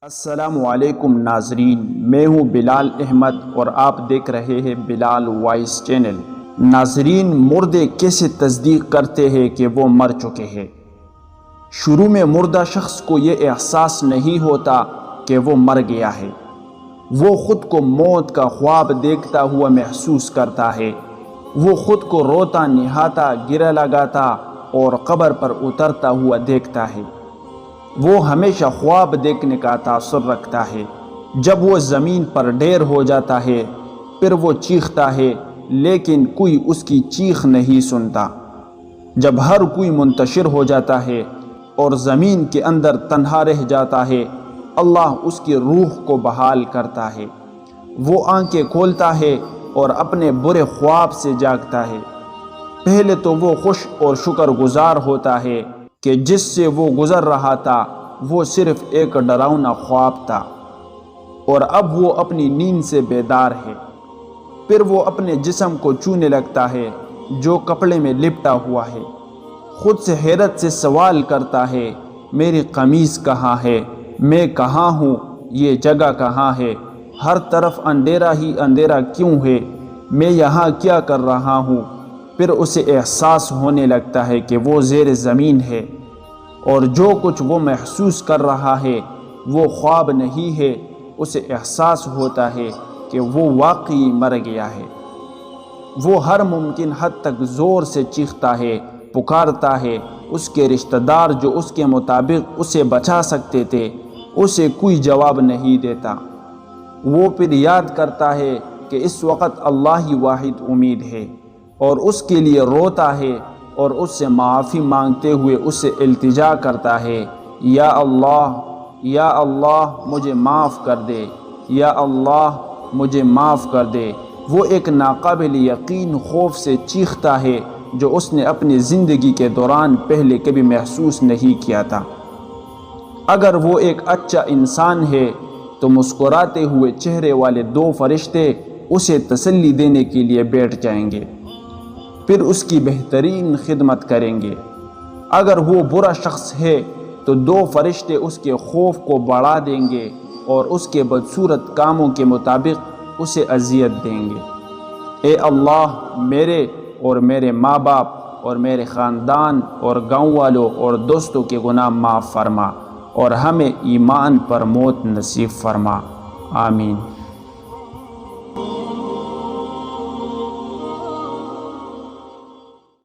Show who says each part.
Speaker 1: السلام علیکم ناظرین، میں ہوں بلال احمد اور آپ دیکھ رہے ہیں بلال وائس چینل۔ ناظرین، مردے کیسے تصدیق کرتے ہیں کہ وہ مر چکے ہیں؟ شروع میں مردہ شخص کو یہ احساس نہیں ہوتا کہ وہ مر گیا ہے۔ وہ خود کو موت کا خواب دیکھتا ہوا محسوس کرتا ہے۔ وہ خود کو روتا نہاتا، گرہ لگاتا اور قبر پر اترتا ہوا دیکھتا ہے۔ وہ ہمیشہ خواب دیکھنے کا تاثر رکھتا ہے۔ جب وہ زمین پر ڈھیر ہو جاتا ہے پھر وہ چیختا ہے، لیکن کوئی اس کی چیخ نہیں سنتا۔ جب ہر کوئی منتشر ہو جاتا ہے اور زمین کے اندر تنہا رہ جاتا ہے، اللہ اس کی روح کو بحال کرتا ہے۔ وہ آنکھیں کھولتا ہے اور اپنے برے خواب سے جاگتا ہے۔ پہلے تو وہ خوش اور شکر گزار ہوتا ہے کہ جس سے وہ گزر رہا تھا وہ صرف ایک ڈراؤنا خواب تھا، اور اب وہ اپنی نیند سے بیدار ہے۔ پھر وہ اپنے جسم کو چھونے لگتا ہے جو کپڑے میں لپٹا ہوا ہے۔ خود سے حیرت سے سوال کرتا ہے، میری قمیص کہاں ہے؟ میں کہاں ہوں؟ یہ جگہ کہاں ہے؟ ہر طرف اندھیرا ہی اندھیرا کیوں ہے؟ میں یہاں کیا کر رہا ہوں؟ پھر اسے احساس ہونے لگتا ہے کہ وہ زیر زمین ہے، اور جو کچھ وہ محسوس کر رہا ہے وہ خواب نہیں ہے۔ اسے احساس ہوتا ہے کہ وہ واقعی مر گیا ہے۔ وہ ہر ممکن حد تک زور سے چیختا ہے، پکارتا ہے۔ اس کے رشتہ دار جو اس کے مطابق اسے بچا سکتے تھے اسے کوئی جواب نہیں دیتا۔ وہ پھر یاد کرتا ہے کہ اس وقت اللہ ہی واحد امید ہے، اور اس کے لیے روتا ہے اور اس سے معافی مانگتے ہوئے اس سے التجا کرتا ہے، یا اللہ مجھے معاف کر دے، یا اللہ مجھے معاف کر دے۔ وہ ایک ناقابل یقین خوف سے چیختا ہے جو اس نے اپنی زندگی کے دوران پہلے کبھی محسوس نہیں کیا تھا۔ اگر وہ ایک اچھا انسان ہے تو مسکراتے ہوئے چہرے والے دو فرشتے اسے تسلی دینے کے لیے بیٹھ جائیں گے، پھر اس کی بہترین خدمت کریں گے۔ اگر وہ برا شخص ہے تو دو فرشتے اس کے خوف کو بڑھا دیں گے اور اس کے بدصورت کاموں کے مطابق اسے اذیت دیں گے۔ اے اللہ، میرے اور میرے ماں باپ اور میرے خاندان اور گاؤں والوں اور دوستوں کے گناہ معاف فرما، اور ہمیں ایمان پر موت نصیب فرما۔ آمین۔